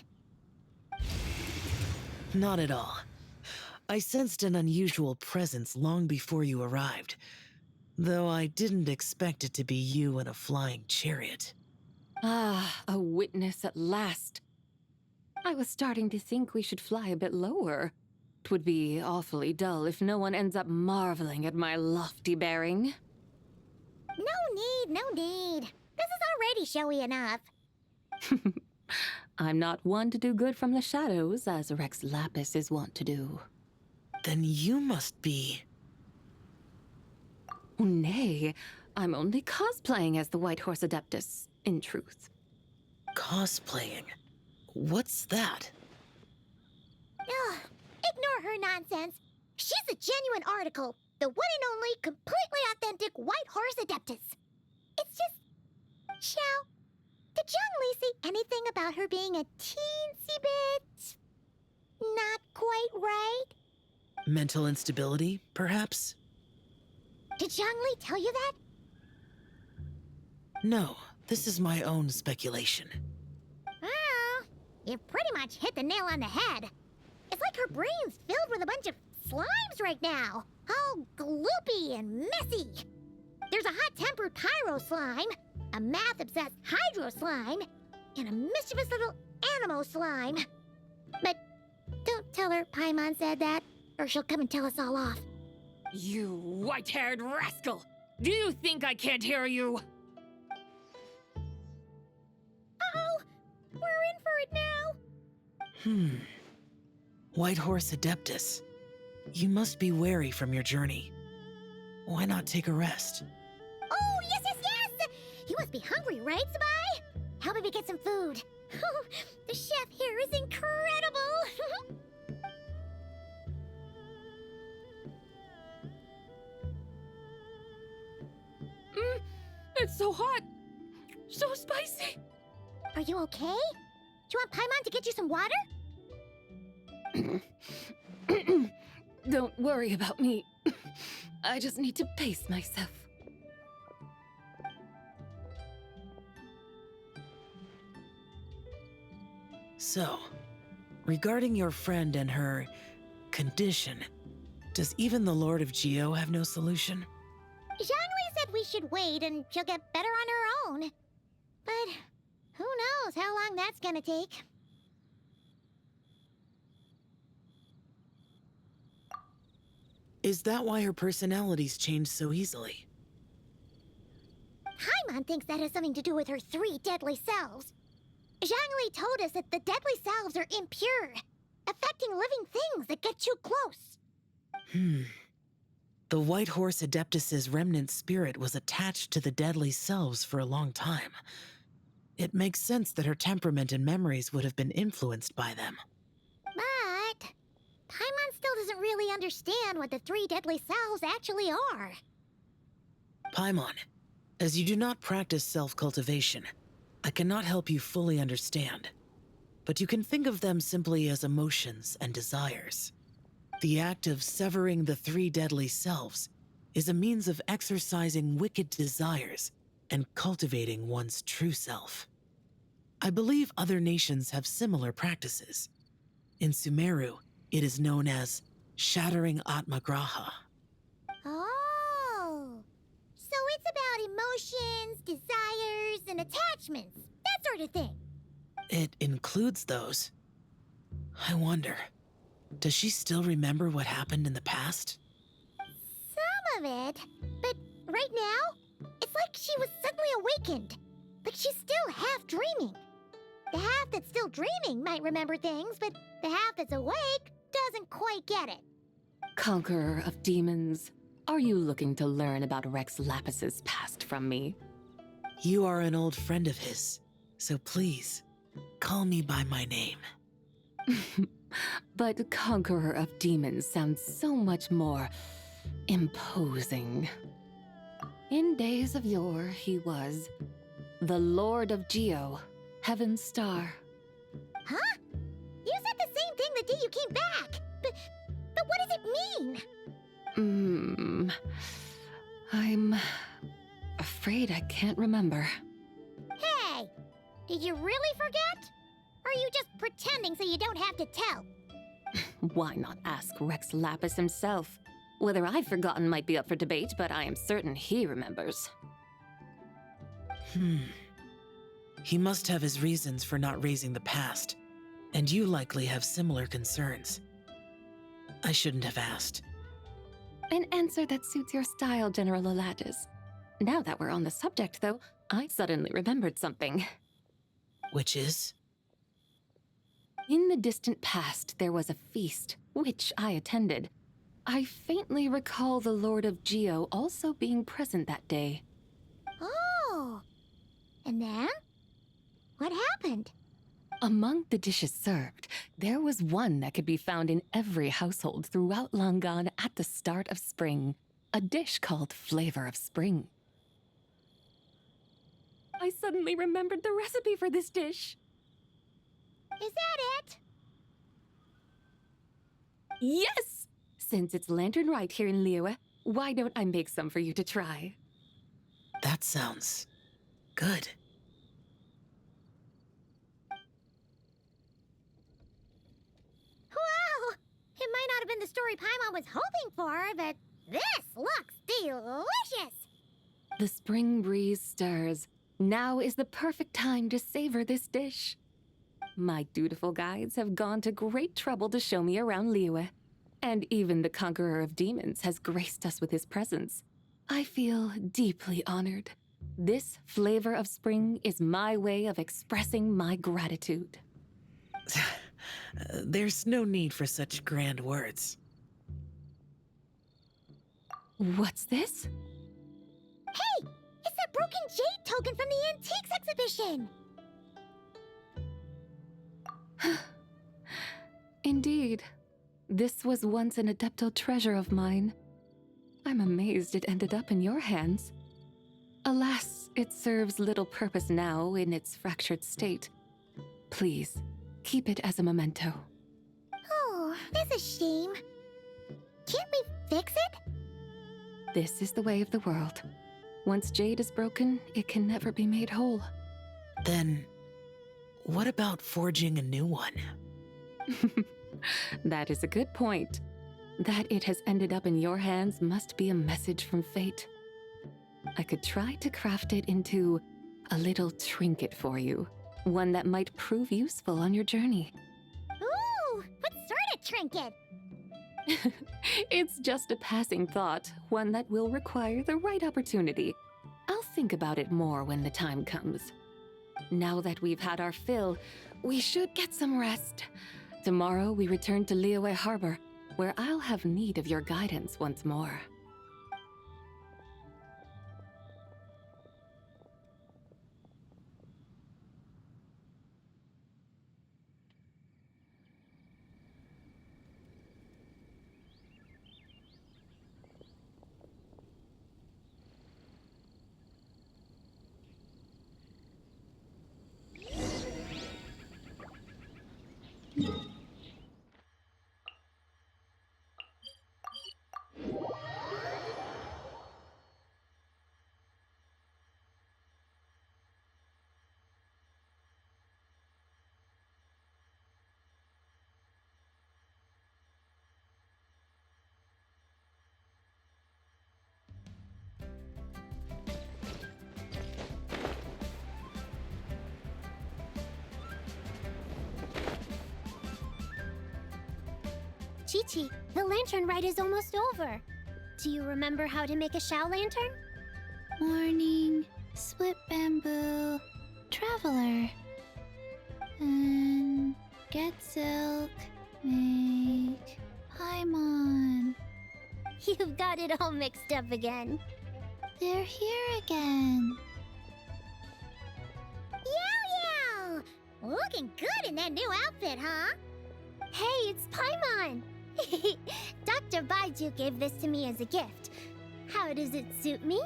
Not at all. I sensed an unusual presence long before you arrived, though I didn't expect it to be you in a flying chariot.
Ah, a witness at last. I was starting to think we should fly a bit lower. 'Twould be awfully dull if no one ends up marveling at my lofty bearing.
No need. This is already showy enough.
I'm not one to do good from the shadows, as Rex Lapis is wont to do.
Then you must be...
Oh, nay, I'm only cosplaying as the White Horse Adeptus, in truth.
Cosplaying? What's that?
Ugh, ignore her nonsense. She's a genuine article. The one and only, completely authentic White Horse Adeptus. It's just... Xiao, did Zhongli say anything about her being a teensy bit... not quite right?
Mental instability, perhaps?
Did Zhongli tell you that?
No, this is my own speculation.
Well, you pretty much hit the nail on the head. It's like her brain's filled with a bunch of slimes right now. All gloopy and messy. There's a hot-tempered pyro slime, a math-obsessed hydro slime, and a mischievous little animal slime. But don't tell her Paimon said that, or she'll come and tell us all off.
You white-haired rascal! Do you think I can't hear you?
Uh-oh! We're in for it now!
White Horse Adeptus. You must be weary from your journey. Why not take a rest?
Oh, yes, yes, yes! You must be hungry, right, Sabai? How about we get some food? The chef here is incredible!
It's so hot! So spicy!
Are you okay? Do you want Paimon to get you some water?
Don't worry about me. I just need to pace myself.
So, regarding your friend and her condition, does even the Lord of Geo have no solution?
Zhongli said we should wait and she'll get better on her own. But who knows how long that's gonna take.
Is that why her personalities change so easily?
Paimon thinks that has something to do with her 3 deadly selves. Zhongli told us that the deadly selves are impure, affecting living things that get too close.
The White Horse Adeptus's remnant spirit was attached to the deadly selves for a long time. It makes sense that her temperament and memories would have been influenced by them.
But Paimon still doesn't really understand what the 3 deadly selves actually are.
Paimon, as you do not practice self-cultivation, I cannot help you fully understand. But you can think of them simply as emotions and desires. The act of severing the 3 deadly selves is a means of exercising wicked desires and cultivating one's true self. I believe other nations have similar practices. In Sumeru, it is known as shattering Atmagraha.
Oh, so it's about emotions, desires, and attachments, that sort of thing.
It includes those. I wonder, does she still remember what happened in the past?
Some of it, but right now, it's like she was suddenly awakened. Like she's still half dreaming. The half that's still dreaming might remember things, but the half that's awake doesn't quite get it.
Conqueror of demons, are you looking to learn about Rex Lapis's past from me?
You are an old friend of his, so please, call me by my name.
But Conqueror of Demons sounds so much more imposing. In days of yore, he was the Lord of Geo, Heaven's Star.
Huh? You said the same thing the day you came back. But what does it mean?
I'm afraid I can't remember.
Hey, did you really forget? Or are you just pretending so you don't have to tell?
Why not ask Rex Lapis himself? Whether I've forgotten might be up for debate, but I am certain he remembers.
He must have his reasons for not raising the past, and you likely have similar concerns. I shouldn't have asked.
An answer that suits your style, General Olatis. Now that we're on the subject, though, I suddenly remembered something.
Which is?
In the distant past, there was a feast, which I attended. I faintly recall the Lord of Geo also being present that day.
Oh, and then? What happened?
Among the dishes served, there was one that could be found in every household throughout Langan at the start of spring. A dish called Flavor of Spring. I suddenly remembered the recipe for this dish.
Is that it?
Yes! Since it's Lanternlit here in Liyue, Why don't I make some for you to try?
That sounds good.
Wow! It might not have been the story Paimon was hoping for, but this looks delicious!
The spring breeze stirs. Now is the perfect time to savor this dish. My dutiful guides have gone to great trouble to show me around Liyue, and even the conqueror of demons has graced us with his presence. I feel deeply honored. This flavor of spring is my way of expressing my gratitude.
There's no need for such grand words.
What's this?
Hey! It's that broken jade token from the antiques exhibition!
Indeed. This was once an adeptal treasure of mine. I'm amazed it ended up in your hands. Alas, it serves little purpose now in its fractured state. Please, keep it as a memento.
Oh, that's a shame. Can't we fix it?
This is the way of the world. Once jade is broken, it can never be made whole.
Then, what about forging a new one?
That is a good point. That it has ended up in your hands must be a message from fate. I could try to craft it into a little trinket for you. One that might prove useful on your journey.
Ooh, what sort of trinket?
It's just a passing thought, one that will require the right opportunity. I'll think about it more when the time comes. Now that we've had our fill, we should get some rest. Tomorrow we return to Liyue Harbor, where I'll have need of your guidance once more.
Chi-Chi, the lantern ride is almost over. Do you remember how to make a Shao lantern?
Morning, split bamboo, traveler. And get silk, make Paimon.
You've got it all mixed up again.
They're here again.
Yow Yow! Looking good in that new outfit, huh? Hey, it's Paimon! Dr. Baiju gave this to me as a gift. How does it suit me?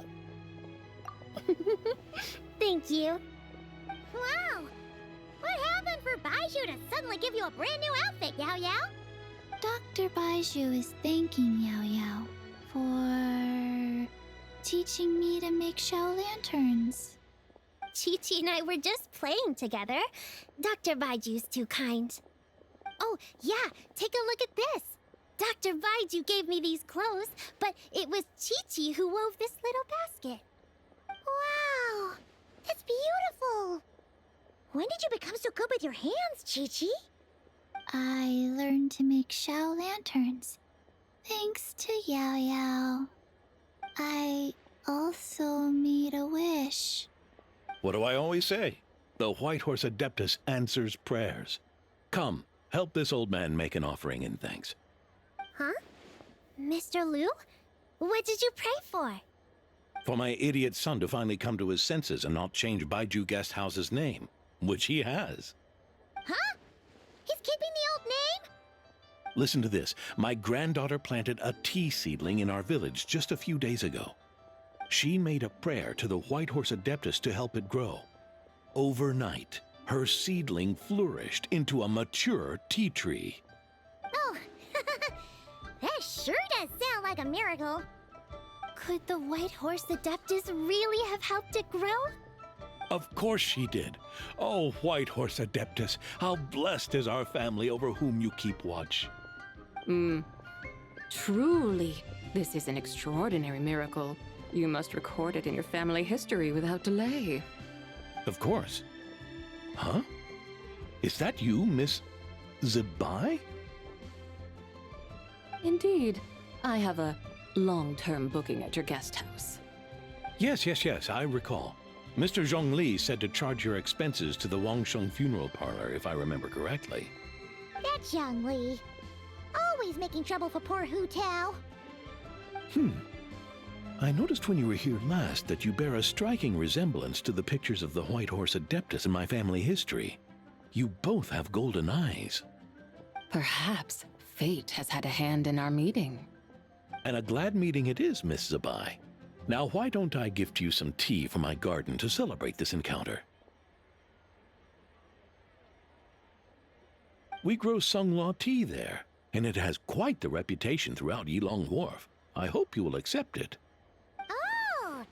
Thank you. Wow! What happened for Baiju to suddenly give you a brand new outfit, Yao Yao?
Dr. Baiju is thanking Yao Yao for teaching me to make Shao lanterns.
Chi-Chi and I were just playing together. Dr. Baiju's too kind. Oh, yeah, take a look at this. Dr. Baiju gave me these clothes, but it was Chi-Chi who wove this little basket. Wow, that's beautiful. When did you become so good with your hands, Chi-Chi?
I learned to make Shao lanterns, thanks to Yao Yao. I also made a wish.
What do I always say? The White Horse Adeptus answers prayers. Come, help this old man make an offering in thanks.
Huh? Mr. Liu? What did you pray for?
For my idiot son to finally come to his senses and not change Baiju Guest House's name, which he has.
Huh? He's keeping the old name?
Listen to this. My granddaughter planted a tea seedling in our village just a few days ago. She made a prayer to the White Horse Adeptus to help it grow. Overnight, her seedling flourished into a mature tea tree.
Oh, that sure does sound like a miracle. Could the White Horse Adeptus really have helped it grow?
Of course she did. Oh, White Horse Adeptus, how blessed is our family over whom you keep watch.
Truly, this is an extraordinary miracle. You must record it in your family history without delay.
Of course. Huh? Is that you, Miss Zabai?
Indeed. I have a long-term booking at your guest house.
Yes, I recall. Mr. Zhongli said to charge your expenses to the Wangsheng funeral parlor, if I remember correctly.
That young Lee. Always making trouble for poor Hu Tao.
I noticed when you were here last that you bear a striking resemblance to the pictures of the White Horse Adeptus in my family history. You both have golden eyes.
Perhaps fate has had a hand in our meeting.
And a glad meeting it is, Miss Zabai. Now, why don't I gift you some tea from my garden to celebrate this encounter? We grow Sunglaw tea there, and it has quite the reputation throughout Yilong Wharf. I hope you will accept it.
Oh!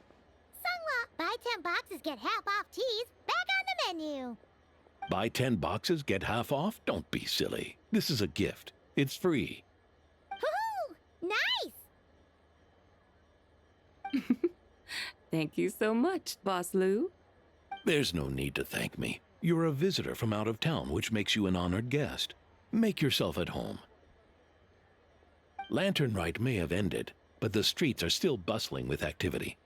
Sunglaw, buy 10 boxes, get half off teas. Back on the menu.
Buy 10 boxes, get half off? Don't be silly. This is a gift. It's free.
Woohoo! Nice!
Thank you so much, Boss Lou.
There's no need to thank me. You're a visitor from out of town, which makes you an honored guest. Make yourself at home. Lanternlit may have ended, but the streets are still bustling with activity.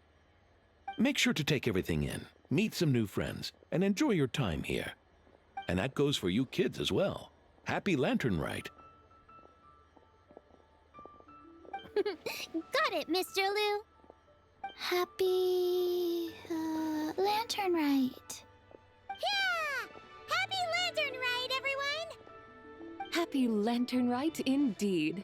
Make sure to take everything in, meet some new friends, and enjoy your time here. And that goes for you kids as well. Happy Lanternlit.
Got it, Mr. Liu. Happy... Lanternlit. Yeah! Happy Lanternlit, everyone!
Happy Lanternlit indeed.